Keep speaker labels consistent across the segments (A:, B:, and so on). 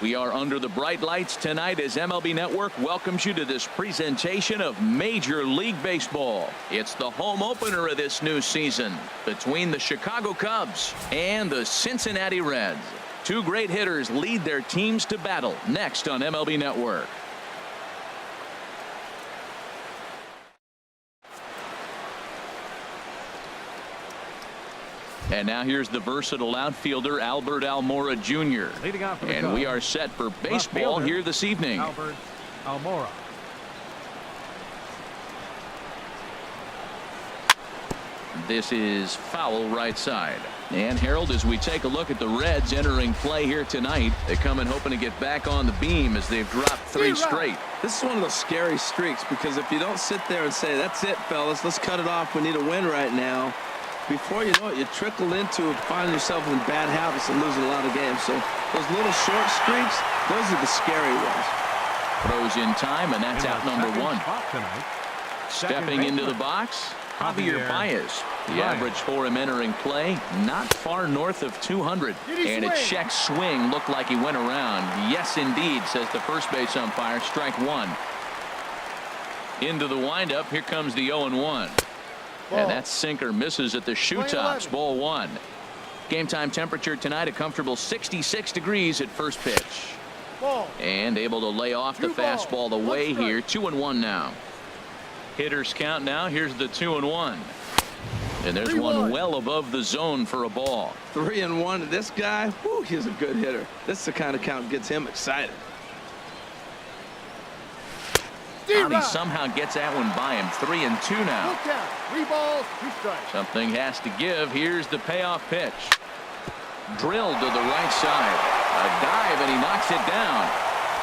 A: We are under the bright lights tonight as MLB Network welcomes you to this presentation of Major League Baseball. It's the home opener of this new season between the Chicago Cubs and the Cincinnati Reds. Two great hitters lead their teams to battle next on MLB Network. And now here's the versatile outfielder Albert Almora Jr. And we are set for baseball here this evening.
B: Albert Almora.
A: This is foul right side. And Harold, as we take a look at the Reds entering play here tonight, they come in hoping to get back on the beam as they've dropped three straight.
C: This is one of those scary streaks because if you don't sit there and say, that's it, fellas, let's cut it off, we need a win right now, before you know it, you trickle into finding yourself in bad habits and losing a lot of games. So those little short streaks, those are the scary ones.
A: Throws in time, and that's out number one. Stepping into the box, Javier Baez. The average for him entering play, not far north of 200. And a check swing looked like he went around. Yes, indeed, says the first base umpire. Strike one. Into the windup, here comes the 0-1. And that sinker misses at the shoe tops. Ball one. Game time temperature tonight a comfortable 66 degrees at first pitch. And able to lay off the fastball away here. 2-1 now. Hitters count now. Here's the 2-1. And there's one well above the zone for a ball.
C: 3-1. This guy, whew, he's a good hitter. This is the kind of count gets him excited.
A: How he somehow gets that one by him. 3-2 now.
B: 3 balls, 2 strikes.
A: Something has to give. Here's the payoff pitch. Drilled to the right side. A dive, and he knocks it down.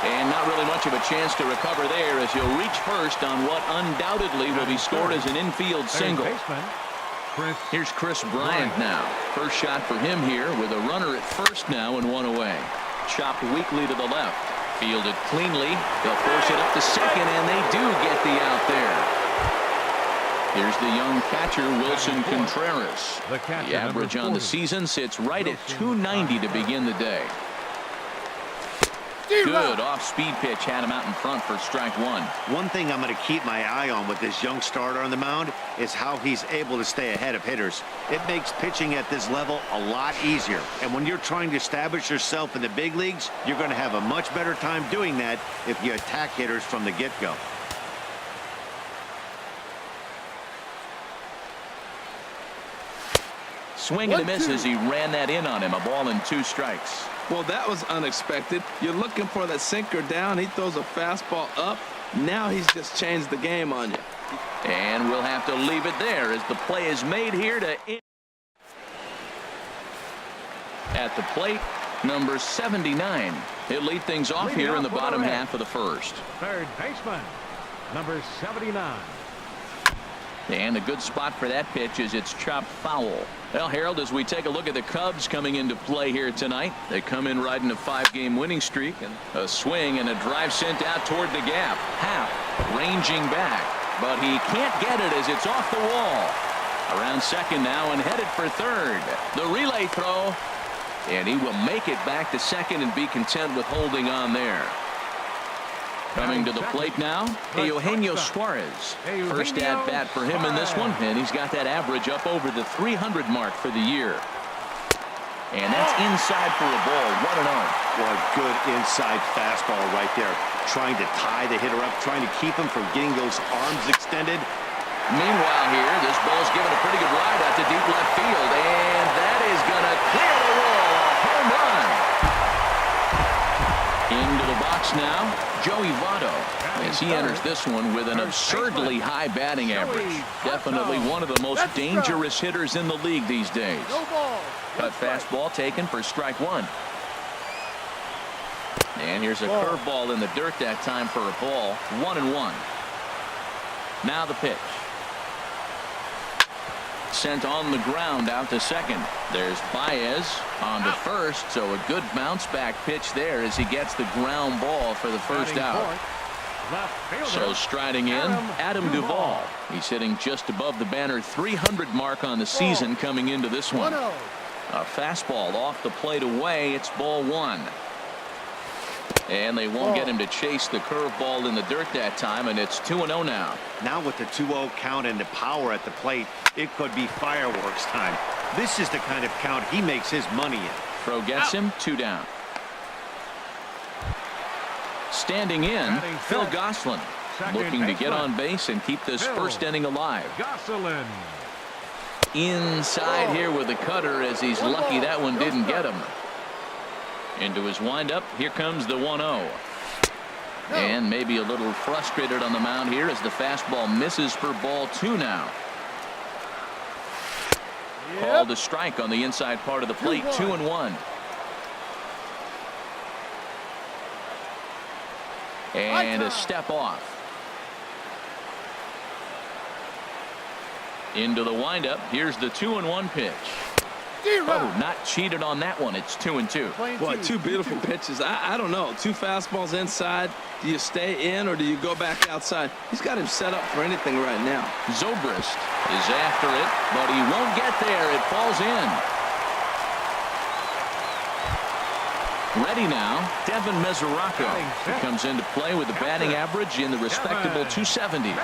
A: And not really much of a chance to recover there as he'll reach first on what undoubtedly will be scored as an infield single. Here's Chris Bryant now. First shot for him here with a runner at first now and one away. Chopped weakly to the left. Fielded cleanly. They'll force it up to second, and they do get the out there. Here's the young catcher, Wilson Contreras. The average on the season sits right at 290 to begin the day. Good off-speed pitch had him out in front for strike one.
D: One thing I'm going to keep my eye on with this young starter on the mound is how he's able to stay ahead of hitters. It makes pitching at this level a lot easier. And when you're trying to establish yourself in the big leagues, you're going to have a much better time doing that if you attack hitters from the get-go.
A: Swing and a miss as he ran that in on him. A ball and 2 strikes.
C: Well, that was unexpected. You're looking for that sinker down. He throws a fastball up. Now he's just changed the game on you.
A: And we'll have to leave it there as the play is made here to at the plate, number 79. He'll lead things off here in the bottom half of the first.
B: Third baseman, number 79.
A: And a good spot for that pitch is it's chopped foul. Well, Harold, as we take a look at the Cubs coming into play here tonight, they come in riding a 5-game winning streak, and a swing and a drive sent out toward the gap. Happ ranging back, but he can't get it as it's off the wall. Around second now and headed for third. The relay throw, and he will make it back to second and be content with holding on there. Coming to the plate now, Eugenio Suarez. First at bat for him in this one, and he's got that average up over the 300 mark for the year. And that's inside for a ball. 1-0.
D: Well, a good inside fastball right there. Trying to tie the hitter up, trying to keep him from getting those arms extended.
A: Meanwhile here, this ball's given a pretty good ride out to deep left field, and that is going to clear the wall. Home run. Into the box now, Joey Votto, as he enters this one with an absurdly high batting average. Definitely one of the most dangerous hitters in the league these days. Cut fastball taken for strike one. And here's a curveball in the dirt that time for a ball. 1-1. Now the pitch. Sent on the ground out to second. There's Baez on to first, so a good bounce back pitch there as he gets the ground ball for the first out. So striding in, Adam Duvall. He's hitting just above the banner 300 mark on the season coming into this one. A fastball off the plate away. It's ball one. And they won't get him to chase the curveball in the dirt that time, and it's 2-0 now.
D: Now with the 2-0 count and the power at the plate, it could be fireworks time. This is the kind of count he makes his money in.
A: Throw gets him, 2 down. Standing in, Phil Gosselin, looking to get on base and keep this first inning alive.
B: Gosselin.
A: Inside here with the cutter, as he's lucky that one didn't get him. Into his windup, here comes the 1-0. And maybe a little frustrated on the mound here as the fastball misses for ball 2 now. Called a strike on the inside part of the plate, 2-1. And a step off. Into the windup, here's the 2-1 pitch. Oh, not cheated on that one. It's 2-2.
C: Boy, 2 beautiful pitches. I don't know. 2 fastballs inside. Do you stay in or do you go back outside? He's got him set up for anything right now.
A: Zobrist is after it, but he won't get there. It falls in. Ready now, Devin Mesoraco. He comes into play with a batting average in the respectable 270s.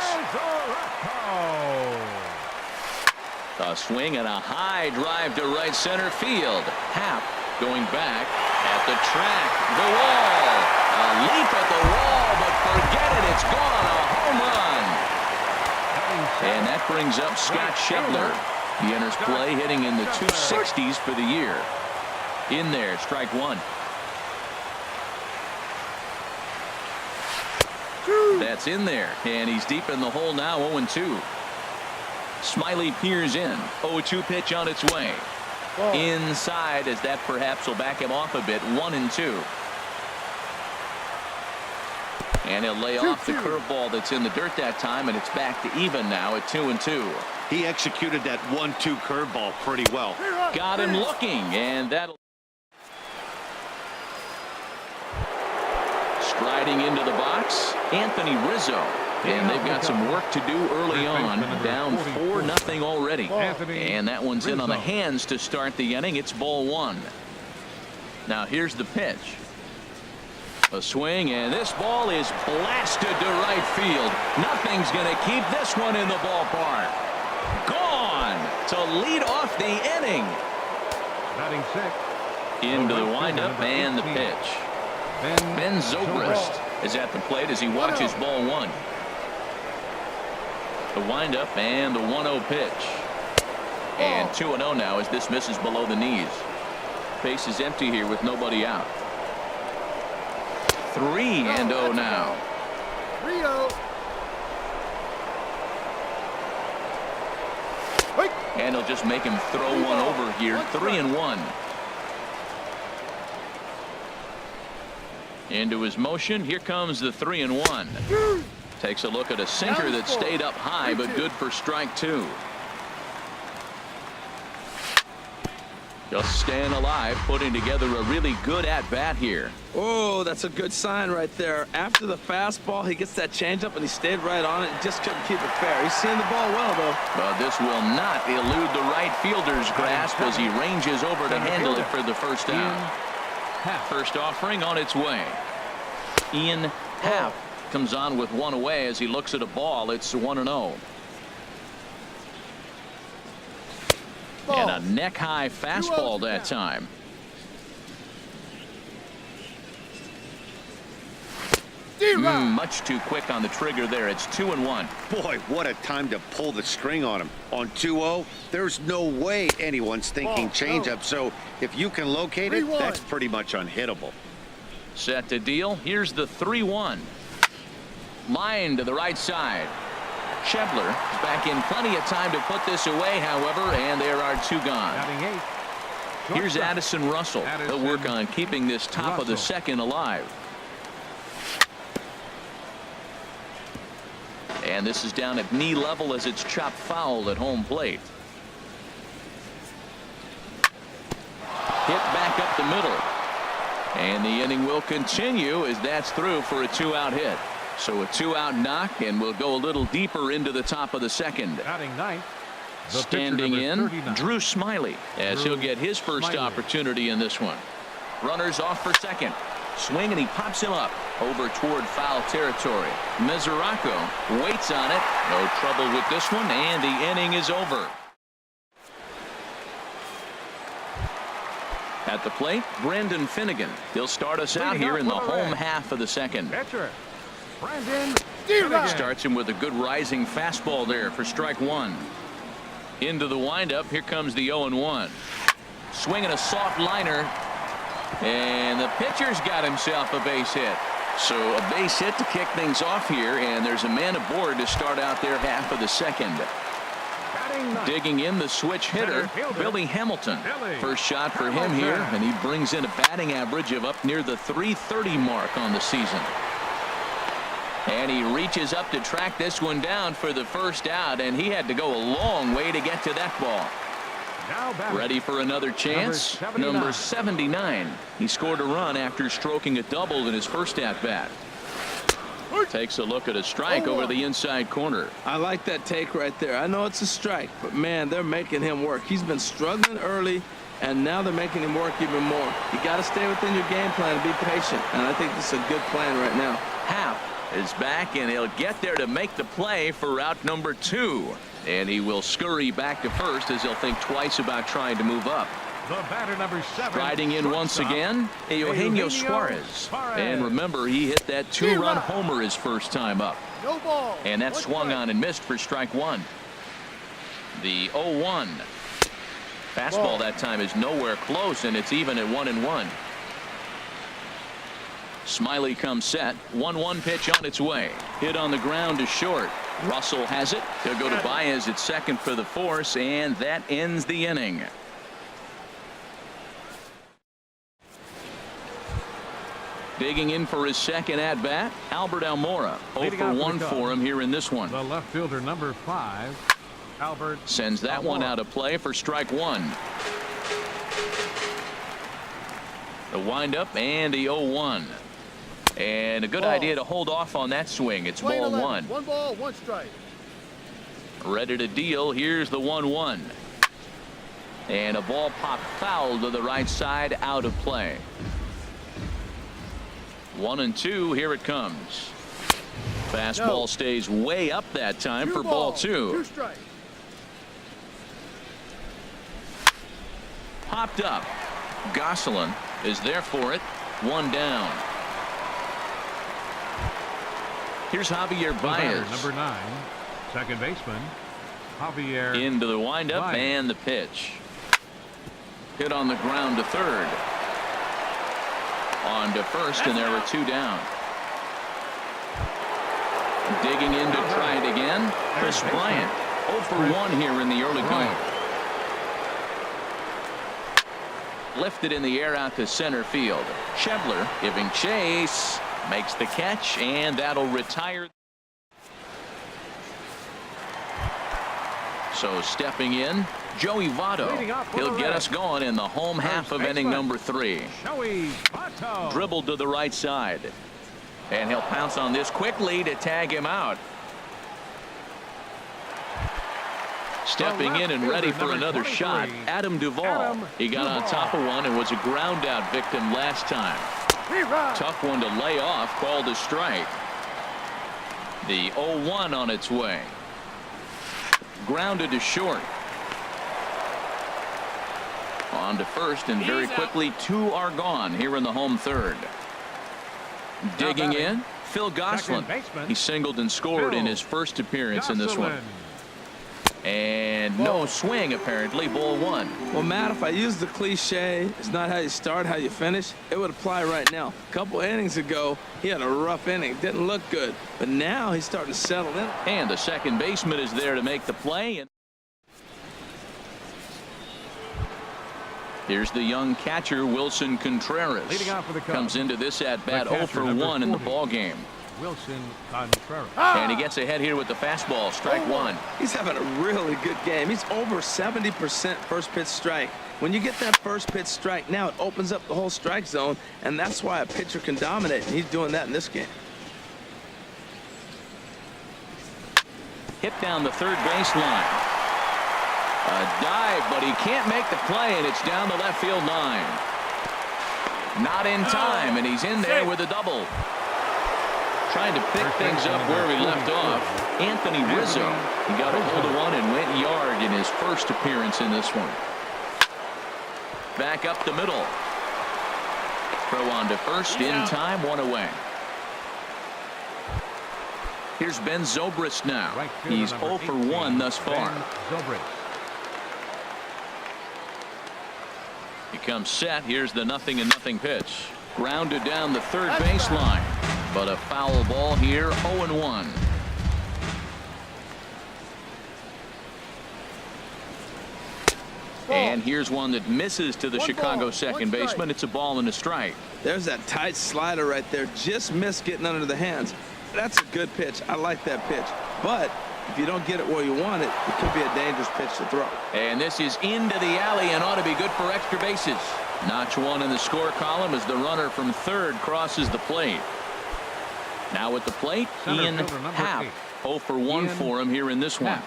A: A swing and a high drive to right center field. Happ going back at the track. The wall. A leap at the wall, but forget it. It's gone. A home run. And that brings up Scott Schebler. He enters play hitting in the 260s for the year. In there, strike 1. That's in there. And he's deep in the hole now, 0-2. Smiley peers in. 0-2 pitch on its way. Inside, as that perhaps will back him off a bit. 1-2. And he'll lay off the curveball that's in the dirt that time, and it's back to even now at 2-2.
D: He executed that 1-2 curveball pretty well.
A: Got him looking, and that'll. Striding into the box, Anthony Rizzo. And they've got some work to do early on. Down 4-0 already. And that one's in on the hands to start the inning. It's ball 1. Now here's the pitch. A swing, and this ball is blasted to right field. Nothing's going to keep this one in the ballpark. Gone to lead off the inning.
B: Batting 6.
A: Into the windup and the pitch. Ben Zobrist is at the plate as he watches ball 1. The windup and the 1-0 pitch. And 2-0 now as this misses below the knees. Base is empty here with nobody out. 3-0 now.
B: 3-0.
A: And he'll just make him throw one over here. 3-1. Into his motion. Here comes the 3-1. Takes a look at a sinker that stayed up high, but good for strike 2. Just staying alive, putting together a really good at-bat here.
C: Oh, that's a good sign right there. After the fastball, he gets that changeup, and he stayed right on it. Just couldn't keep it fair. He's seeing the ball well, though.
A: But this will not elude the right fielder's grasp as he ranges over to handle it for the first down. First offering on its way. Ian Happ comes on with one away as he looks at a ball. It's 1-0. And a neck-high fastball that time. Much too quick on the trigger there. It's 2-1.
D: Boy, what a time to pull the string on him. On 2-0, there's no way anyone's thinking changeup. So if you can locate it, that's pretty much unhittable.
A: Set to deal. Here's the 3-1. Line to the right side. Schebler is back in plenty of time to put this away, however, and there are 2 gone. Here's Addison Russell. He'll work on keeping this top of the second alive. And this is down at knee level as it's chopped foul at home plate. Hit back up the middle. And the inning will continue as that's through for a 2-out hit. So a 2-out knock, and we'll go a little deeper into the top of the second. Standing in, Drew Smiley, as he'll get his first opportunity in this one. Runners off for second. Swing, and he pops him up over toward foul territory. Mesoraco waits on it. No trouble with this one, and the inning is over. At the plate, Brendan Finnegan. He'll start us out here in the home half of the second.
B: Catcher, Brendan
A: Starts him with a good rising fastball there for strike one. Into the windup. Here comes the 0-1. Swinging a soft liner. And the pitcher's got himself a base hit. So a base hit to kick things off here. And there's a man aboard to start out their half of the second. Digging in the switch hitter, Billy Hamilton. First shot for him here, and he brings in a batting average of up near the .330 mark on the season. And he reaches up to track this one down for the first out, and he had to go a long way to get to that ball. Ready for another chance? Number 79. He scored a run after stroking a double in his first at-bat. Takes a look at a strike over the inside corner.
C: I like that take right there. I know it's a strike, but man, they're making him work. He's been struggling early, and now they're making him work even more. You got to stay within your game plan and be patient, and I think this is a good plan right now.
A: Happ is back, and he'll get there to make the play for route number 2. And he will scurry back to first as he'll think twice about trying to move up.
B: The batter, number 7.
A: Riding in once again, Eugenio Suarez. And remember, he hit that 2-run homer his first time up.
B: No ball.
A: And that swung on and missed for strike one. The 0-1. Fastball that time is nowhere close, and it's even at 1-1. Smiley comes set. 1-1 pitch on its way. Hit on the ground to short. Russell has it. He'll go to Baez at second for the force, and that ends the inning. Digging in for his second at-bat, Albert Almora. 0 for 1 for him here in this one.
B: The left fielder, number 5, Albert.
A: Sends that one out of play for strike one. The windup and the 0-1. And a good idea to hold off on that swing. It's ball 1.
B: 1 ball, 1 strike.
A: Ready to deal. Here's the 1-1. And a ball popped foul to the right side, out of play. 1-2. Here it comes. Fastball stays way up that time for ball 2.
B: 2 strike.
A: Popped up. Gosselin is there for it. 1 down. Here's Javier Baez.
B: Number 9, second baseman, Javier.
A: Into the windup
B: Baez.
A: and the pitch. Hit on the ground to third. On to first, and there are 2 down. Digging in to try it again. Chris Bryant. 0 for 1 here in the early going. Lifted in the air out to center field. Schebler giving chase. Makes the catch, and that'll retire. So stepping in, Joey Votto. He'll get us going in the home half of inning number 3.
B: Joey Votto.
A: Dribbled to the right side. And he'll pounce on this quickly to tag him out. Stepping in and ready for another shot, Adam Duvall. He got on top of one and was a ground out victim last time. Tough one to lay off, called a strike. The 0-1 on its way. Grounded to short. On to first, and very quickly 2 are gone here in the home third. Digging in, Phil Gosselin. He singled and scored in his first appearance in this one. And no swing, apparently. Ball 1.
C: Well, Matt, if I use the cliche, it's not how you start, how you finish, it would apply right now. A couple innings ago, he had a rough inning. Didn't look good. But now he's starting to settle in.
A: And the second baseman is there to make the play. And here's the young catcher, Wilson Contreras.
B: Leading off for the Cubs.
A: Comes into this at-bat 0 for 1 in the ball game.
B: Wilson Contreras.
A: And he gets ahead here with the fastball. Strike 1.
C: He's having a really good game. He's over 70% first pitch strike. When you get that first pitch strike, now it opens up the whole strike zone, and that's why a pitcher can dominate, and he's doing that in this game.
A: Hit down the third baseline. A dive, but he can't make the play, and it's down the left field line. Not in time, and he's in there with a double. Trying to pick things up where he left off. Anthony Rizzo. He got a hold of one and went yard in his first appearance in this one. Back up the middle. Throw on to first in time, one away. Here's Ben Zobrist now. He's 0 for 1 thus far. He comes set. Here's the 0-0 pitch. Grounded down the third baseline. But a foul ball here, 0-1. And here's one that misses to the Chicago second baseman. It's a ball and a strike.
C: There's that tight slider right there. Just missed getting under the hands. That's a good pitch. I like that pitch. But if you don't get it where you want it, it could be a dangerous pitch to throw.
A: And this is into the alley and ought to be good for extra bases. Notch one in the score column as the runner from third crosses the plate. Now at the plate, Ian Happ. 0 for 1 for him here in this one.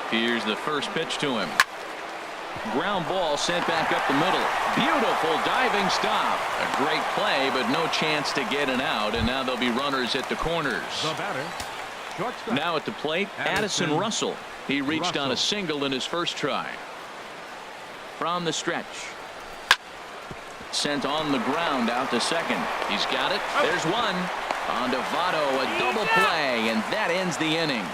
A: Here's the first pitch to him. Ground ball sent back up the middle. Beautiful diving stop. A great play, but no chance to get an out. And now there'll be runners at the corners.
B: The batter, shortstop.
A: Now at the plate, Addison Russell. He reached on a single in his first try. From the stretch. Sent on the ground out to second. He's got it. There's one. On to Votto, a double play, and that ends the inning.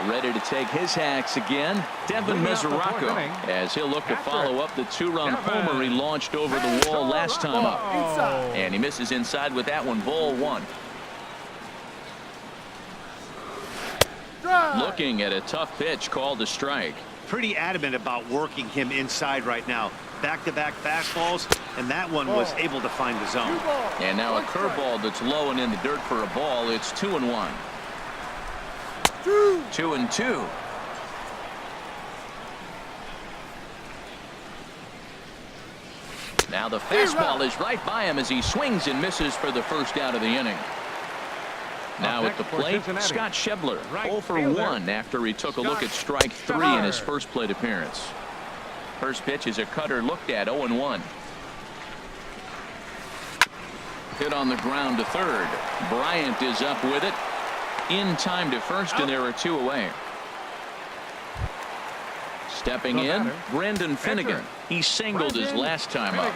A: Ready to take his hacks again, Devin Mesoraco, as he'll look to follow up the two-run homer he launched over the wall last time up. And he misses inside with that one, ball one. Looking at a tough pitch called a strike.
D: Pretty adamant about working him inside right now. Back-to-back fastballs, and that one was able to find the zone.
A: And now a curveball that's low and in the dirt for a ball. It's 2-1. 2-2. Now the fastball is right by him as he swings and misses for the first out of the inning. Now at the plate, Scott Schebler, 0 for 1 after he took a look at strike 3 in his first plate appearance. First pitch is a cutter looked at, 0-1. Hit on the ground to third. Bryant is up with it. In time to first, and there are two away. Stepping in, Brendan Finnegan. He singled his last time up.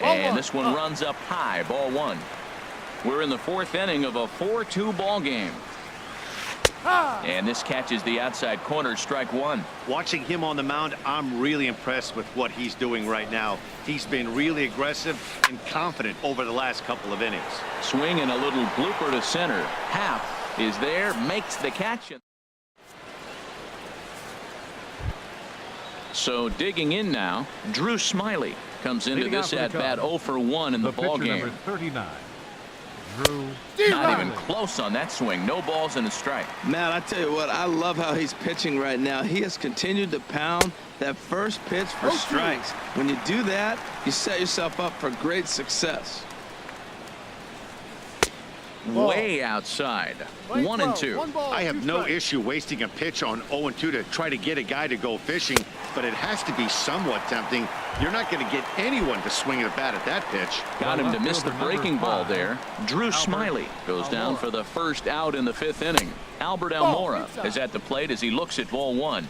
A: And this one runs up high, ball one. We're in the fourth inning of a 4-2 ball game. And this catches the outside corner, strike one.
D: Watching him on the mound, I'm really impressed with what he's doing right now. He's been really aggressive and confident over the last couple of innings.
A: Swing and a little blooper to center. Happ is there, makes the catch. So digging in now, Drew Smyly comes into this at bat 0 for 1 in the ball game.
B: Number 39. Drew.
A: Not even close on that swing. No balls and a strike.
C: Man, I tell you what, I love how he's pitching right now. He has continued to pound that first pitch for strikes. When you do that, you set yourself up for great success.
A: Way outside. 1-2.
D: I have no issue wasting a pitch on 0-2 to try to get a guy to go fishing, but it has to be somewhat tempting. You're not going to get anyone to swing a bat at that pitch.
A: Got him to miss the breaking ball there. Drew Smyly goes down for the first out in the fifth inning. Albert Almora is at the plate as he looks at ball one.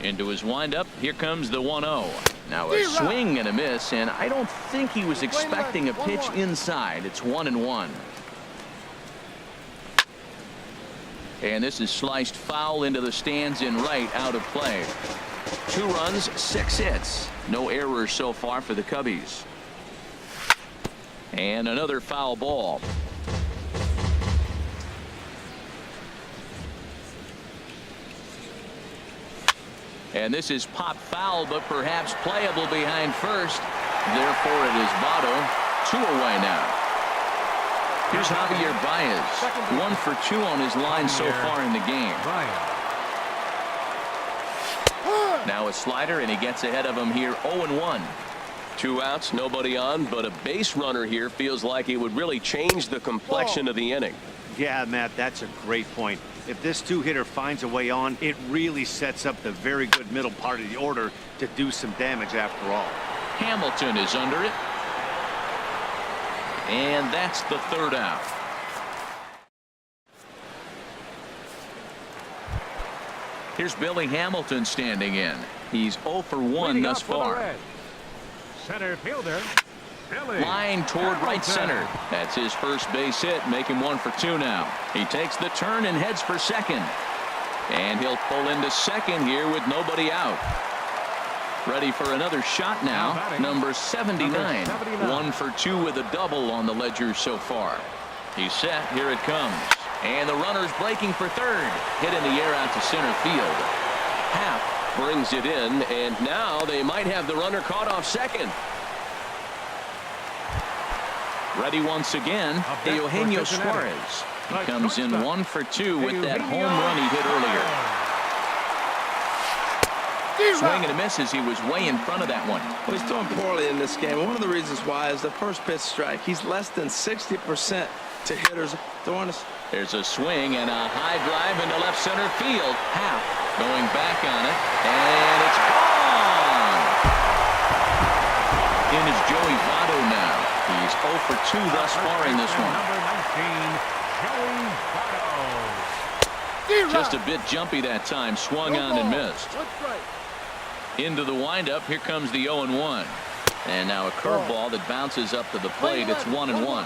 A: Into his windup, here comes the 1-0. Now a swing and a miss, and I don't think he was expecting a pitch inside. It's 1-1. And this is sliced foul into the stands in right, out of play. 2 runs, 6 hits. No errors so far for the Cubbies. And another foul ball. And this is pop foul, but perhaps playable behind first. Therefore, it is Votto. 2 away now. Here's Javier Baez. 1 for 2 on his line so far in the game. Now a slider, and he gets ahead of him here, 0-1.
E: 2 outs, nobody on, but a base runner here feels like it would really change the complexion of the inning.
D: Yeah, Matt, that's a great point. If this two-hitter finds a way on, it really sets up the very good middle part of the order to do some damage after all.
A: Hamilton is under it. And that's the 3rd out. Here's Billy Hamilton standing in. He's 0 for 1 thus far.
B: Center fielder, Billy
A: Line toward right center. That's his first base hit, make him 1 for 2 now. He takes the turn and heads for second. And he'll pull into second here with nobody out. Ready for another shot now. Number 79. 1 for 2 with a double on the ledger so far. He's set. Here it comes. And the runner's breaking for third. Hit in the air out to center field.
E: Happ brings it in, and now they might have the runner caught off second.
A: Ready once again, Eugenio Suarez. He comes in 1 for 2 with that home run he hit earlier. Swing and a miss as he was way in front of that one.
C: Well, he's doing poorly in this game. One of the reasons why is the first pitch strike. He's less than 60% to hitters throwing us.
A: There's a swing and a high drive into left center field. Happ going back on it, and it's gone. In is Joey Votto now. He's 0 for 2 thus far in this one.
B: Number 19, Joey Votto.
A: Just a bit jumpy that time. Swung on and missed. Into the windup. Here comes the 0-1. And now a curveball that bounces up to the plate. It's 1-1.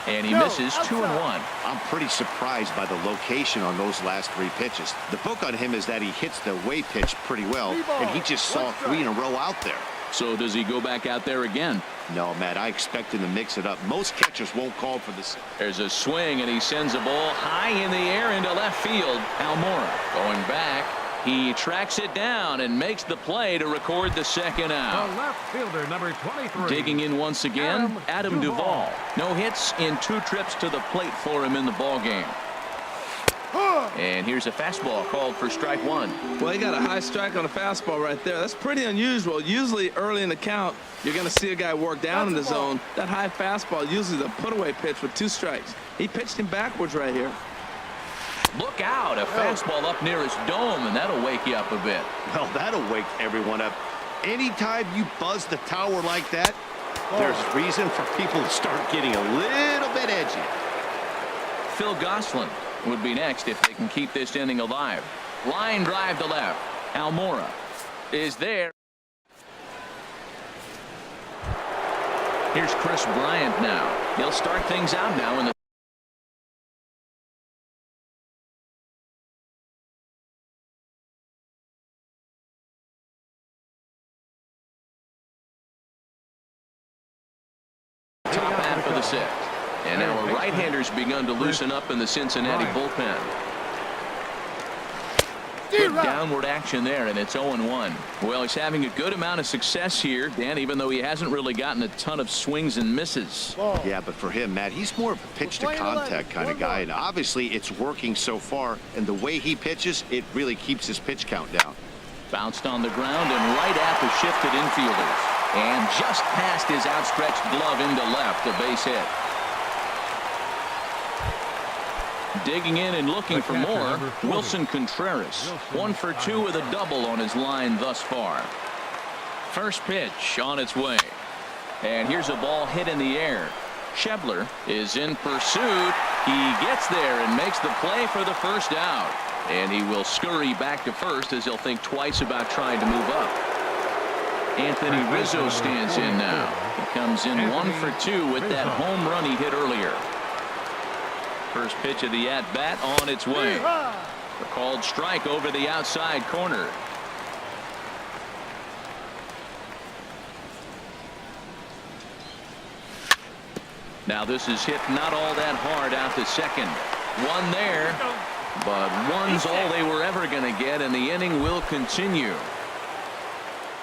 A: And he misses 2-1.
D: I'm pretty surprised by the location on those last 3 pitches. The book on him is that he hits the away pitch pretty well, and he just saw 3 in a row out there.
A: So does he go back out there again?
D: No, Matt, I expect him to mix it up. Most catchers won't call for this.
A: There's a swing, and he sends a ball high in the air into left field. Almora going back. He tracks it down and makes the play to record the second
B: The
A: out.
B: left fielder, number 23.
A: Digging in once again, Adam Duvall. No hits in 2 trips to the plate for him in the ball game. And here's a fastball called for strike 1.
C: Well, he got a high strike on a fastball right there. That's pretty unusual. Usually early in the count, you're going to see a guy work down in the zone. That high fastball usually the put-away pitch with 2 strikes. He pitched him backwards right here.
A: Look out, a fastball up near his dome, and that'll wake you up a bit.
D: Well, that'll wake everyone up. Anytime you buzz the tower like that, there's reason for people to start getting a little bit edgy.
A: Phil Gosselin would be next if they can keep this inning alive. Line drive to left. Almora is there. Here's Chris Bryant now. He'll start things out now in the top half of the 6th. And now a right-hander's begun to loosen up in the Cincinnati bullpen. Good downward action there, and it's 0-1. Well, he's having a good amount of success here, Dan, even though he hasn't really gotten a ton of swings and misses.
D: Yeah, but for him, Matt, he's more of a pitch-to-contact kind of guy, and obviously it's working so far, and the way he pitches, it really keeps his pitch count down.
A: Bounced on the ground and right at the shifted infielders. And just past his outstretched glove into left, a base hit. Digging in and looking for more, Wilson Contreras. 1 for 2 with a double on his line thus far. First pitch on its way. And here's a ball hit in the air. Schebler is in pursuit. He gets there and makes the play for the first out. And he will scurry back to first as he'll think twice about trying to move up. Anthony Rizzo stands in now. He comes in 1 for 2 with that home run he hit earlier. First pitch of the at-bat on its way. A called strike over the outside corner. Now this is hit not all that hard out to second. One there, but one's all they were ever going to get, and the inning will continue.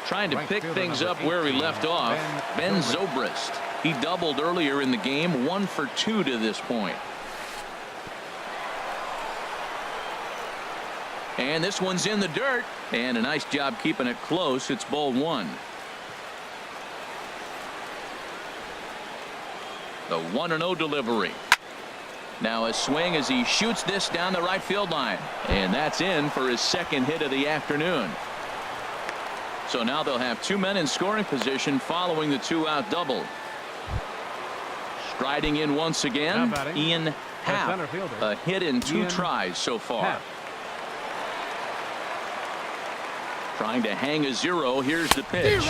A: Trying to pick things up where he left off, Ben Zobrist. He doubled earlier in the game, 1 for 2 to this point. And this one's in the dirt. And a nice job keeping it close. It's ball one. The 1-0 delivery. Now a swing as he shoots this down the right field line. And that's in for his second hit of the afternoon. So now they'll have two men in scoring position following the two-out double. Striding in once again, Ian Happ. A hit in two tries so far. Trying to hang a zero. Here's the pitch.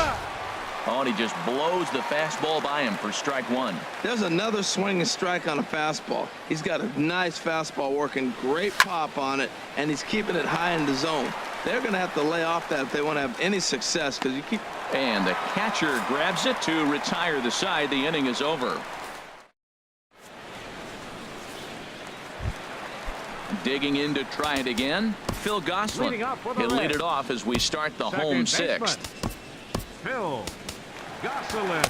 A: Oh, and he just blows the fastball by him for strike one.
C: There's another swing and strike on a fastball. He's got a nice fastball working, great pop on it, and he's keeping it high in the zone. They're going to have to lay off that if they want to have any success, because you keep.
A: And the catcher grabs it to retire the side. The inning is over. Digging in to try it again, Phil Gosselin. He'll lead it off as we start the home sixth.
B: Phil Gosselin.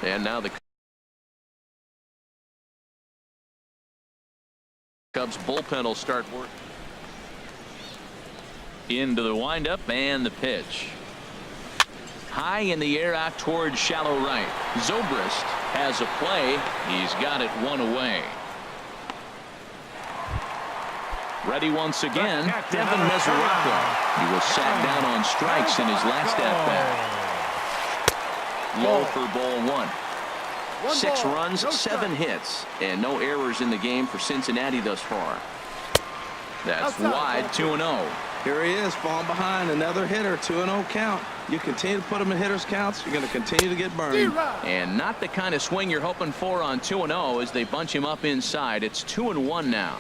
A: And now the Cubs bullpen will start work. Into the windup and the pitch. High in the air out towards shallow right. Zobrist has a play. He's got it one away. Ready once again, Devin Mesoraco. He was sat down on strikes in his last at-bat. Low for ball one. 6 runs, 7 hits, and no errors in the game for Cincinnati thus far. That's wide, 2-0.
C: Here he is, falling behind, another hitter, 2-0 count. You continue to put him in hitters counts, you're going to continue to get burned.
A: And not the kind of swing you're hoping for on 2-0 as they bunch him up inside. It's 2-1 now.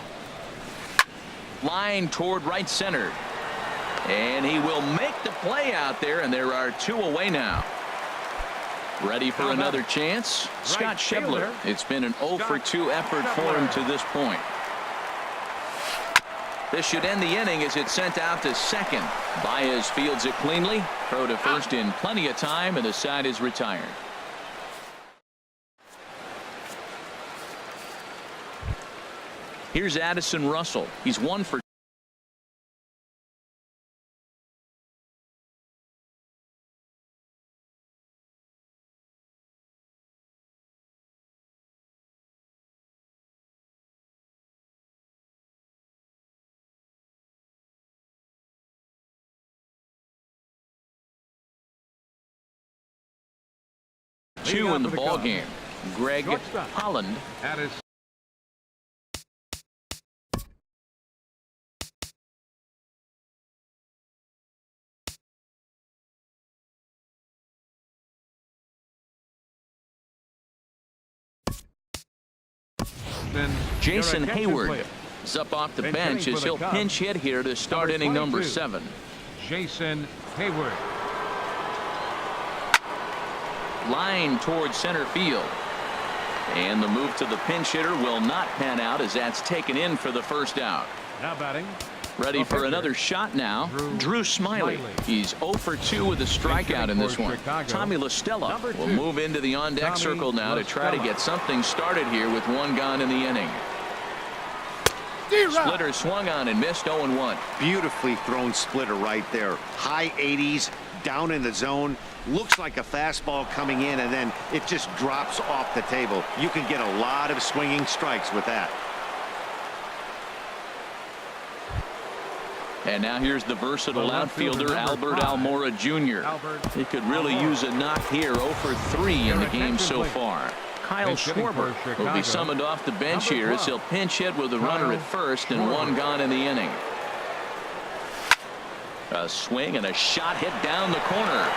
A: Line toward right center. And he will make the play out there, and there are 2 away now. Ready for another chance? Scott Schebler. It's been an 0 for 2 effort for him to this point. This should end the inning as it's sent out to second. Baez fields it cleanly. Throw to first in plenty of time, and the side is retired. Here's Addison Russell. He's 1 for two in the ball game. Greg Holland. Jason Hayward is up off the bench as he'll pinch hit here to start inning number 7.
B: Jason Hayward.
A: Line towards center field. And the move to the pinch hitter will not pan out as that's taken in for the first out.
B: Now batting.
A: Ready for another shot now. Drew Smiley. He's 0 for 2 with a strikeout in this one. Tommy La Stella will move into the on-deck circle now to try to get something started here with 1 gone in the inning. Splitter swung on and missed 0-1.
D: Beautifully thrown splitter right there. High 80s, down in the zone. Looks like a fastball coming in, and then it just drops off the table. You can get a lot of swinging strikes with that.
A: And now here's the versatile outfielder Albert Almora Jr. He could really use a knock here. 0 for 3 in the game so far. Kyle Schwarber will be summoned off the bench here as he'll pinch hit with a runner at first and 1 gone in the inning. A swing and a shot hit down the corner.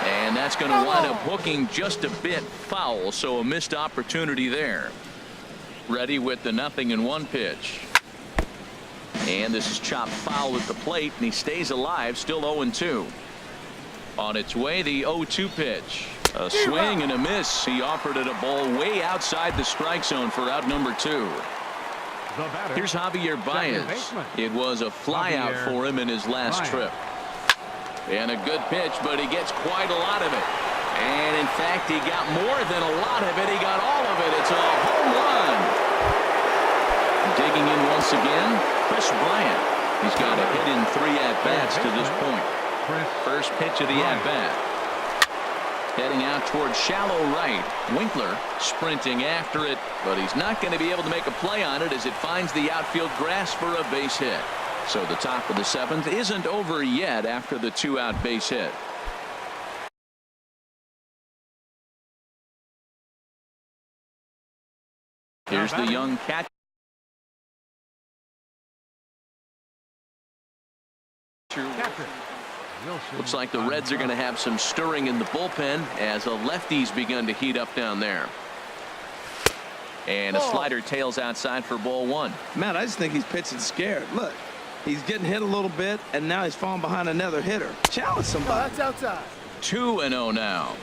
A: And that's going to wind up hooking just a bit foul, so a missed opportunity there. Ready with the 0-1 pitch. And this is chopped foul at the plate, and he stays alive, still 0-2. On its way, the 0-2 pitch. A swing and a miss. He offered it a ball way outside the strike zone for out number 2. Here's Javier Baez. It was a flyout for him in his last trip. And a good pitch, but he gets quite a lot of it. And in fact, he got more than a lot of it. He got all of it. It's a home run. digging in once again, Chris Bryant. He's got a hit in 3 at-bats to this point. First pitch of the at-bat. Heading out towards shallow right. Winkler sprinting after it, but he's not going to be able to make a play on it as it finds the outfield grass for a base hit. So the top of the 7th isn't over yet after the 2-out base hit. Here's the young catcher. Looks like the Reds are going to have some stirring in the bullpen as a lefty's begun to heat up down there. And a slider tails outside for ball 1.
C: Matt, I just think he's pitching scared. Look, he's getting hit a little bit, and now he's falling behind another hitter. Challenge somebody.
F: That's outside.
A: 2-0 now.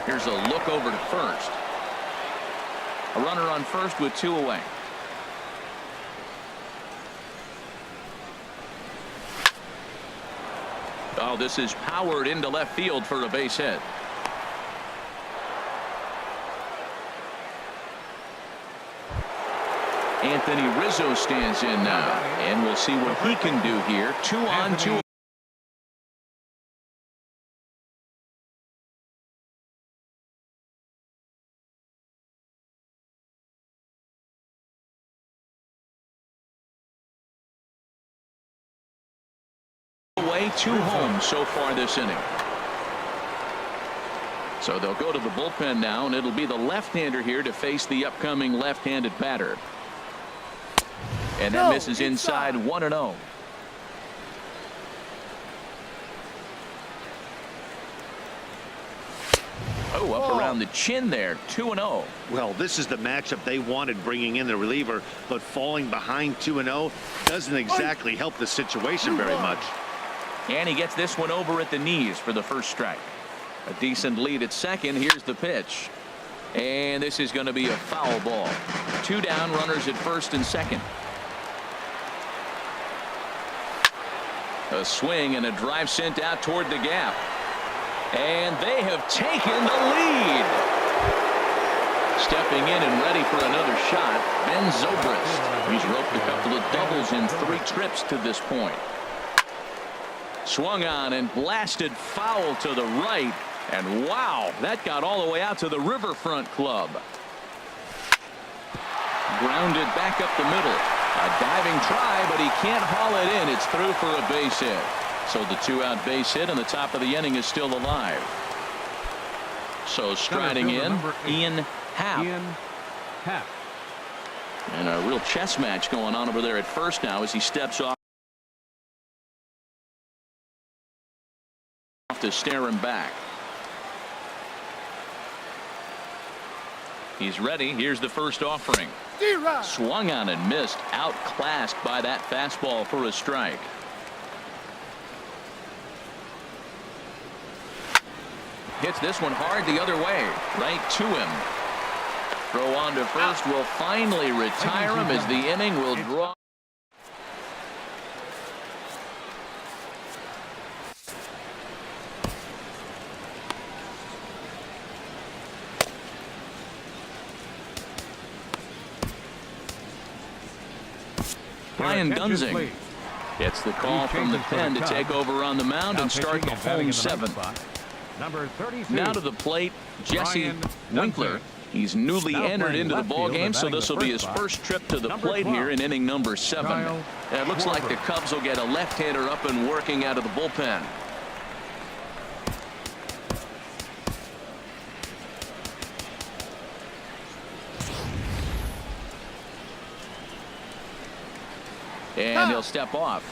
A: Here's a look over to first. A runner on first with 2 away. Oh, this is powered into left field for a base hit. Anthony Rizzo stands in now, and we'll see what he can do here. 2 on, 2. Away, 2 home so far this inning. So they'll go to the bullpen now, and it'll be the left-hander here to face the upcoming left-handed batter. And that misses inside 1-0. Oh, up around the chin there. 2-0.
D: Well, this is the matchup they wanted, bringing in the reliever, but falling behind 2-0 doesn't exactly help the situation very much.
A: And he gets this one over at the knees for the first strike. A decent lead at second. Here's the pitch. And this is going to be a foul ball. 2 down, runners at first and second. A swing and a drive sent out toward the gap. And they have taken the lead. Stepping in and ready for another shot, Ben Zobrist. He's roped a couple of doubles in 3 trips to this point. Swung on and blasted foul to the right. And wow, that got all the way out to the Riverfront Club. Grounded back up the middle. A diving try, but he can't haul it in. It's through for a base hit. So the 2-out base hit, and the top of the inning is still alive. So striding in, Ian Happ. And a real chess match going on over there at first now as he steps off to stare him back. He's ready. Here's the first offering. Swung on and missed. Outclassed by that fastball for a strike. Hits this one hard the other way. Right to him. Throw on to first will finally retire him as the inning will draw. Brian Dunsing gets the call from the pen to take over on the mound and start the home 7th. Now to the plate, Jesse Winkler. He's newly entered into the ballgame, so this will be his first trip to the plate here in inning number 7. And it looks like the Cubs will get a left-hander up and working out of the bullpen. And he'll step off.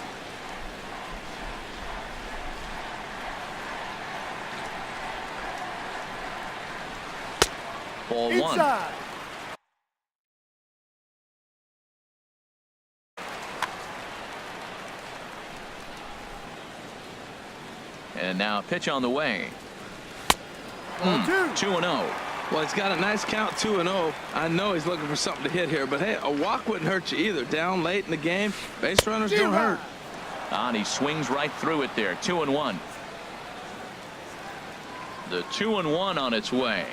A: Ball 1. And now pitch on the way. 2-0.
C: Well, he's got a nice count, 2-0. I know he's looking for something to hit here, but hey, a walk wouldn't hurt you either. Down late in the game, base runners don't hurt.
A: And he swings right through it there. 2-1. The 2-1 on its way.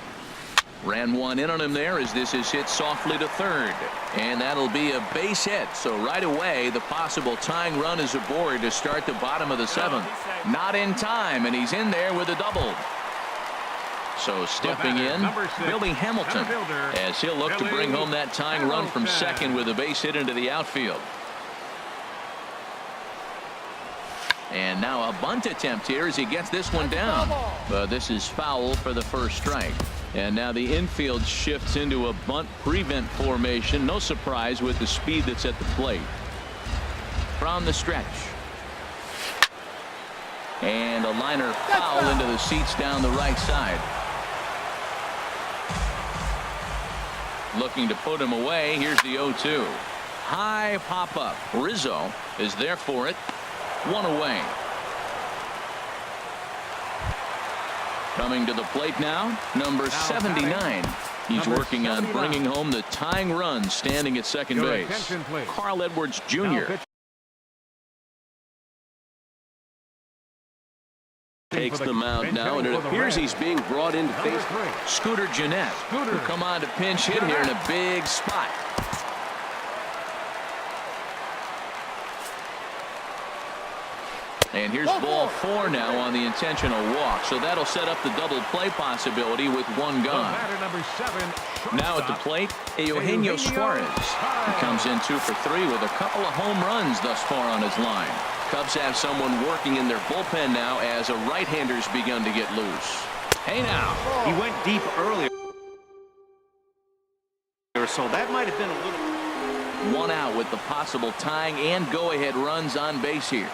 A: Ran one in on him there as this is hit softly to third. And that'll be a base hit. So right away, the possible tying run is aboard to start the bottom of the seventh. Not in time, and he's in there with a double. So stepping in, Billy Hamilton, as he'll look to bring home that tying run from second with a base hit into the outfield. And now a bunt attempt here as he gets this one down. But this is foul for the first strike. And now the infield shifts into a bunt prevent formation. No surprise with the speed that's at the plate. From the stretch. And a liner foul into the seats down the right side. Looking to put him away. Here's the 0-2. High pop up. Rizzo is there for it. One away. Coming to the plate now, number 79. He's working on bringing home the tying run, standing at second base. Carl Edwards Jr.
E: Takes the mound now, and it appears he's being brought in to face
A: Scooter Gennett will come on to pinch hit here in a big spot. And here's ball 4 now on the intentional walk. So that'll set up the double play possibility with one gone. Now at the plate, Eugenio Suarez. He comes in 2 for 3 with a couple of home runs thus far on his line. Cubs have someone working in their bullpen now as a right-hander's begun to get loose. Hey now.
D: He went deep earlier, so that might have been a little.
A: One out with the possible tying and go-ahead runs on base here.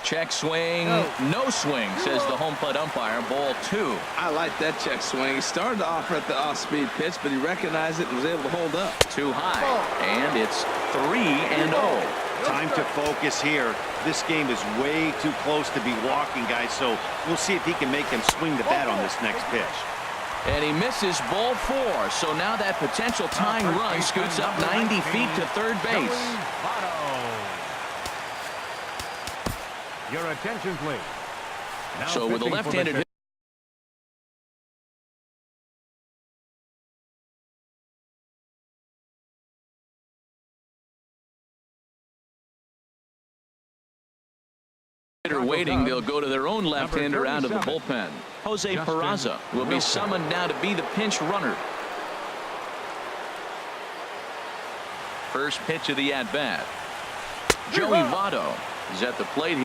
A: Check swing, no swing, says the home plate umpire. Ball 2.
C: I like that check swing. He started off at the off-speed pitch, but he recognized it and was able to hold up.
A: Too high, and it's 3-0.
D: Time to focus here. This game is way too close to be walking, guys, so we'll see if he can make him swing the bat on this next pitch.
A: And he misses ball 4, so now that potential tying run scoots up 90 feet to third base.
B: Your attention, please. Now
A: so with a left-handed hit, waiting, they'll go to their own left-hander out of the bullpen. Jose Peraza will be summoned now to be the pinch runner. First pitch of the at-bat. Joey Votto is at the plate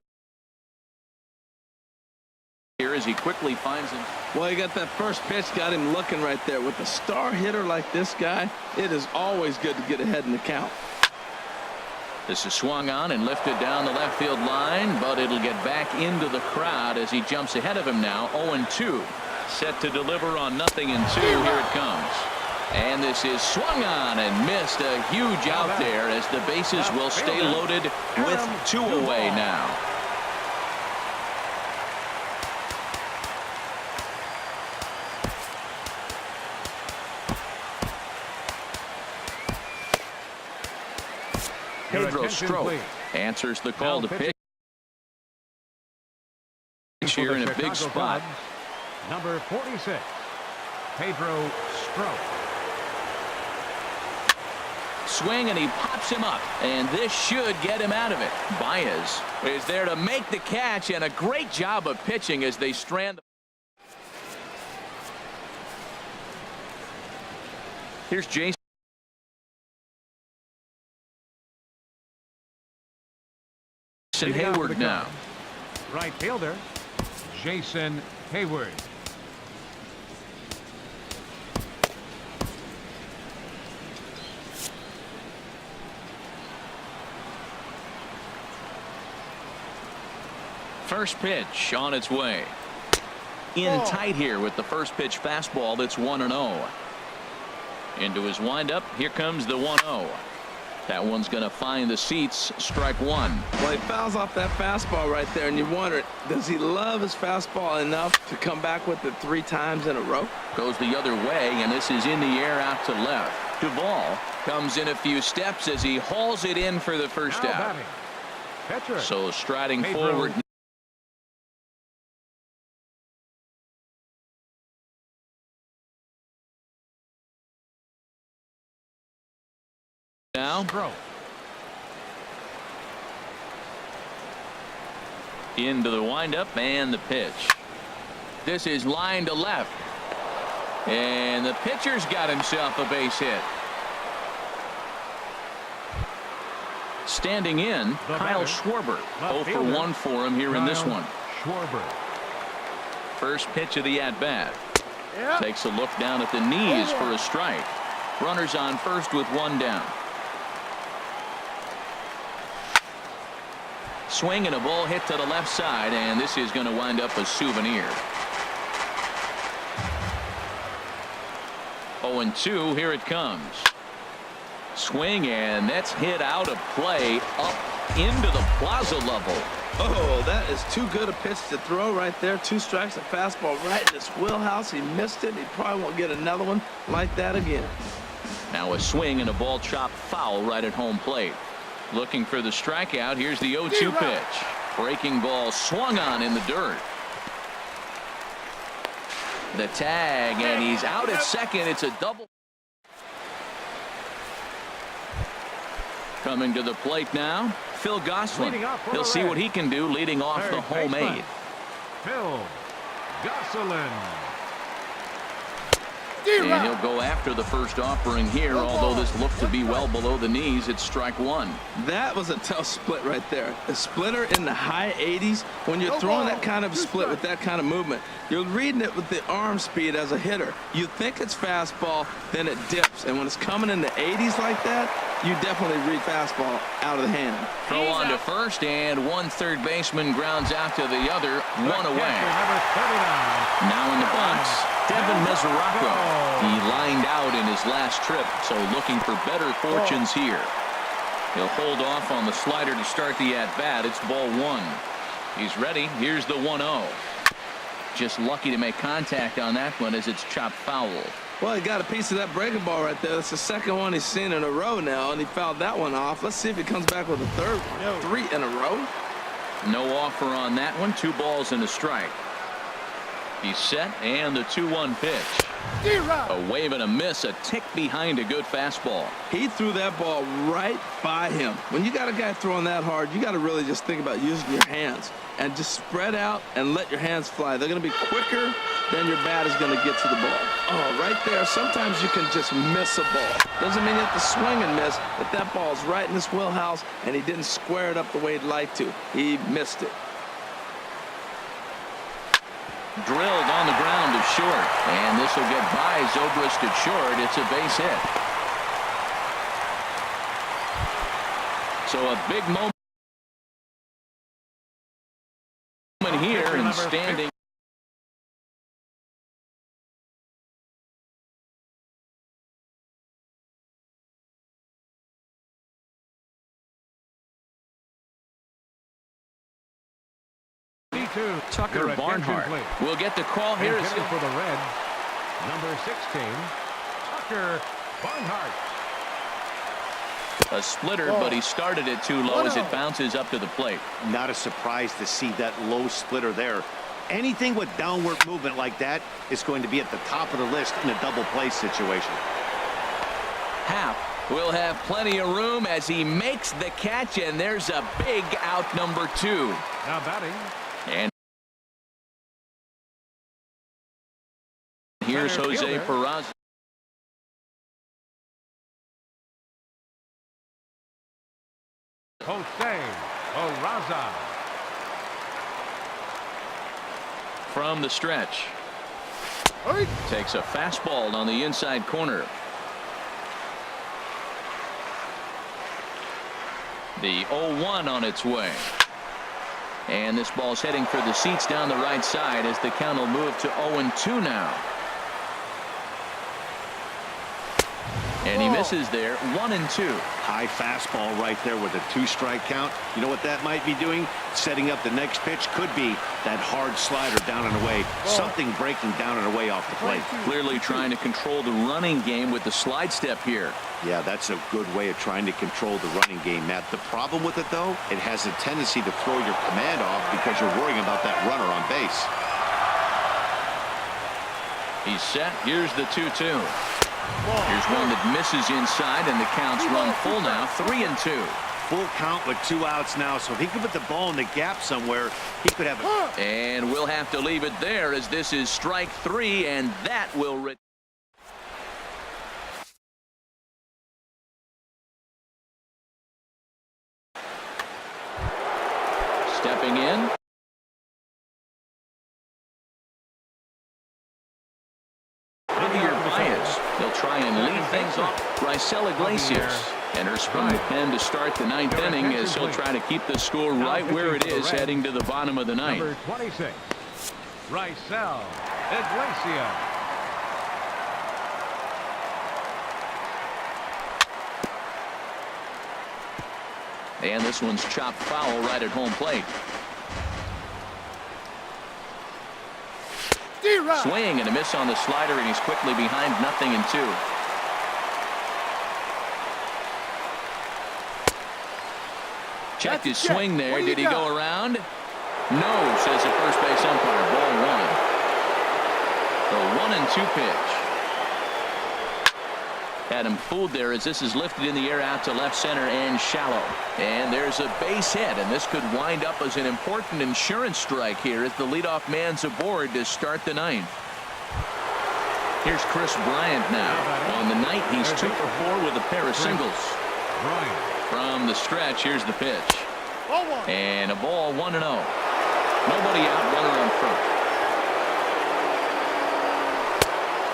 A: here as he quickly finds him.
C: Well, he got that first pitch, got him looking right there. With a star hitter like this guy, it is always good to get ahead in the count.
A: This is swung on and lifted down the left field line, but it'll get back into the crowd as he jumps ahead of him now. 0-2. Set to deliver on 0-2. Here it comes. And this is swung on and missed. A huge out there as the bases will stay loaded with 2 away now. Pedro Strop answers the call to pitch here in a big spot.
B: Number 46, Pedro Strop.
A: Swing, and he pops him up, and this should get him out of it. Baez is there to make the catch, and a great job of pitching as they strand. Here's Jason Hayward now.
B: Right fielder, Jason Hayward.
A: First pitch on its way. In tight here with the first pitch fastball that's 1-0. Into his windup. Here comes the 1-0. That one's going to find the seats. Strike 1.
C: Well, he fouls off that fastball right there, and you wonder, does he love his fastball enough to come back with it 3 times in a row?
A: Goes the other way, and this is in the air out to left. Duvall comes in a few steps as he hauls it in for the first out. So striding forward. now.
B: Throw.
A: Into the windup and the pitch. This is line to left. And the pitcher's got himself a base hit. Standing in, Kyle Schwarber. 0 for 1 for him here in this one.
B: Schwarber.
A: First pitch of the at-bat. Takes a look down at the knees for a strike. Runners on first with one down. Swing and a ball hit to the left side, and this is going to wind up a souvenir. 0-2, here it comes. Swing, and that's hit out of play up into the plaza level.
C: Oh, that is too good a pitch to throw right there. 2 strikes, a fastball right in his wheelhouse. He missed it. He probably won't get another one like that again.
A: Now a swing and a ball chopped foul right at home plate. Looking for the strikeout. Here's the 0-2 pitch. Breaking ball swung on in the dirt. The tag, and he's out at second. It's a double. Coming to the plate now, Phil Gosselin. He'll see what he can do leading off the home 8th.
B: Phil Gosselin.
A: And he'll go after the first offering here, although this looked to be well below the knees. It's strike 1.
C: That was a tough split right there. A splitter in the high 80s. When you're throwing that kind of split with that kind of movement, you're reading it with the arm speed as a hitter. You think it's fastball, then it dips. And when it's coming in the 80s like that, you definitely read fastball out of the hand.
A: Throw on to first, and one third baseman grounds out to the other. One away.
B: Number 39.
A: Now in the box, Devin Mesoraco. He lined out in his last trip, so looking for better fortunes here. He'll hold off on the slider to start the at-bat. It's ball 1. He's ready. Here's the 1-0. Just lucky to make contact on that one as it's chopped foul.
C: Well, he got a piece of that breaking ball right there. That's the second one he's seen in a row now, and he fouled that one off. Let's see if he comes back with a third one. 3 in a row.
A: No offer on that one. 2 balls and a strike. He's set, and the 2-1 pitch. A wave and a miss, a tick behind a good fastball.
C: He threw that ball right by him. When you got a guy throwing that hard, you got to really just think about using your hands and just spread out and let your hands fly. They're going to be quicker than your bat is going to get to the ball. Oh, right there. Sometimes you can just miss a ball. Doesn't mean you have to swing and miss, but that ball's right in his wheelhouse, and he didn't square it up the way he'd like to. He missed it.
A: Drilled on the ground to short, and this will get by Zobrist at short. It's a base hit. So a big moment here, and standing. Tucker Barnhart will get the call here.
B: For the Reds, number 16, Tucker Barnhart.
A: A splitter, but he started it too low as it bounces up to the plate.
D: Not a surprise to see that low splitter there. Anything with downward movement like that is going to be at the top of the list in a double play situation.
A: Happ will have plenty of room as he makes the catch, and there's a big out, number 2.
B: Now batting.
A: And here's Jose Peraza.
B: Jose Peraza.
A: From the stretch. Takes a fastball on the inside corner. The 0-1 on its way. And this ball's heading for the seats down the right side as the count will move to 0-2 now. And he misses there. 1-2.
D: High fastball right there with a 2-strike count. You know what that might be doing? Setting up the next pitch. Could be that hard slider down and away. Something breaking down and away off the plate.
A: Clearly trying to control the running game with the slide step here.
D: Yeah, that's a good way of trying to control the running game, Matt. The problem with it, though, it has a tendency to throw your command off because you're worrying about that runner on base.
A: He's set. Here's the 2-2. Here's one that misses inside, and the count's run full now, 3-2.
D: Full count with 2 outs now, so if he could put the ball in the gap somewhere, he could have it.
A: And we'll have to leave it there as this is strike 3, and that will... Stepping in. Javier Baez. They'll try and lead things off. Raisel Iglesias enters from the pen to start the 9th inning as he'll try to keep the score right where it is heading to the bottom of the 9th.
B: Number 26, Raisel Iglesias.
A: And this one's chopped foul right at home plate. Swing and a miss on the slider, and he's quickly behind 0-2. Checked his swing there. Did he go around? No, says the first base umpire. Ball 1. The 1-2 pitch. Had him fooled there as this is lifted in the air out to left center and shallow. And there's a base hit, and this could wind up as an important insurance strike here as the leadoff man's aboard to start the 9th. Here's Chris Bryant now. On the night, he's 2 for 4 with a pair of singles. From the stretch, here's the pitch. And a ball 1-0. Nobody out, runner on first.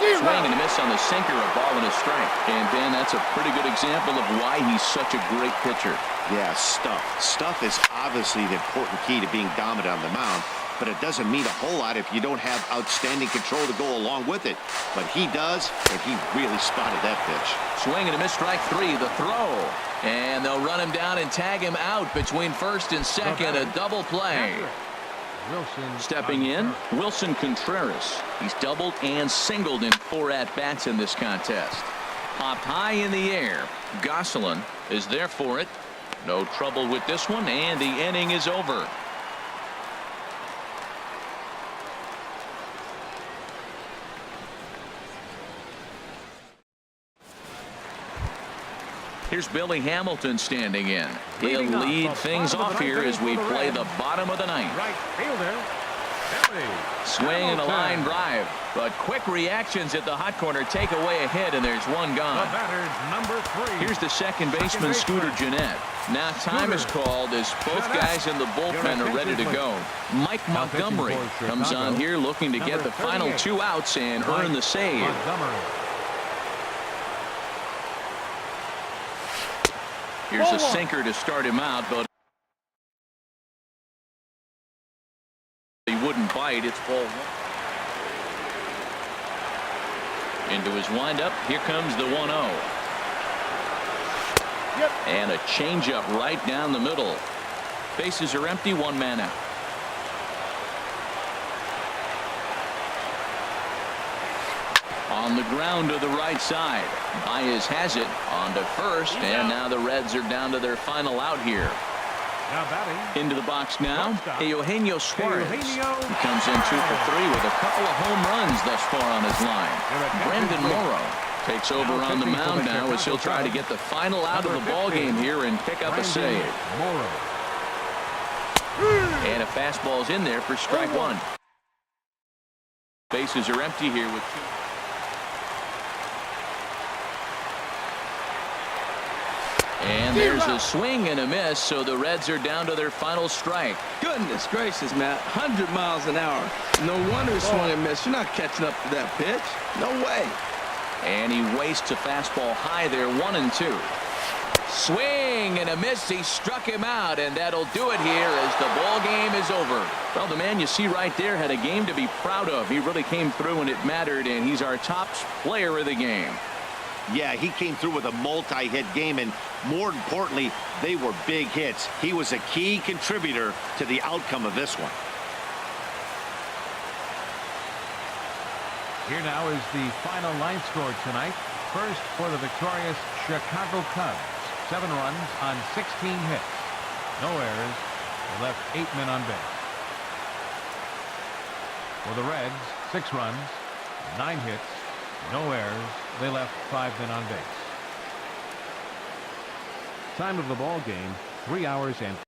A: Swing and a miss on the sinker, a ball and a strike. And Ben, that's a pretty good example of why he's such a great pitcher.
D: Yeah, stuff. Stuff is obviously the important key to being dominant on the mound, but it doesn't mean a whole lot if you don't have outstanding control to go along with it. But he does, and he really spotted that pitch.
A: Swing and a miss, strike 3, the throw. And they'll run him down and tag him out between first and second, a double play. Stepping in, Wilson Contreras. He's doubled and singled in 4 at-bats in this contest. Popped high in the air. Gosselin is there for it. No trouble with this one, and the inning is over. Here's Billy Hamilton standing in. He'll lead things off here as we play the bottom of the 9th.
B: Right fielder, Billy
A: Swing and a
B: Hamilton.
A: line drive, but quick reactions at the hot corner take away a hit, and there's one
B: The
A: gone.
B: batter's number 3.
A: Here's the second baseman, Scooter Gennett. Now time is called as both guys in the bullpen are ready to go. Mike Montgomery comes on here looking to get the final 2 outs and earn the save.
B: Montgomery.
A: Here's a sinker to start him out, but he wouldn't bite. It's ball 1. Into his windup. Here comes the 1-0. And a changeup right down the middle. Bases are empty, 1 man out. On the ground to the right side. Baez has it on to first, and now the Reds are down to their final out here.
B: Now batting.
A: Into the box now, Eugenio Suarez.
B: Eugenio
A: He comes in 2 for 3 with a couple of home runs thus far on his line. Brandon Morrow takes over on the mound now as he'll try to get the final out of the ball game here and pick up a save.
B: Morrow.
A: And a fastball's in there for strike 1. Bases are empty here with 2. And there's a swing and a miss, so the Reds are down to their final strike.
C: Goodness gracious, Matt. 100 miles an hour. No wonder he swung and missed. You're not catching up to that pitch. No way.
A: And he wastes a fastball high there, 1-2. Swing and a miss. He struck him out, and that'll do it here as the ball game is over. Well, the man you see right there had a game to be proud of. He really came through when it mattered, and he's our top player of the game.
D: Yeah, he came through with a multi-hit game, and more importantly, they were big hits. He was a key contributor to the outcome of this one.
B: Here now is the final line score tonight. First for the victorious Chicago Cubs. 7 runs on 16 hits. No errors. They left 8 men on base. For the Reds, 6 runs, 9 hits, No errors. They left 5 men on base. Time of the ball game, 3 hours and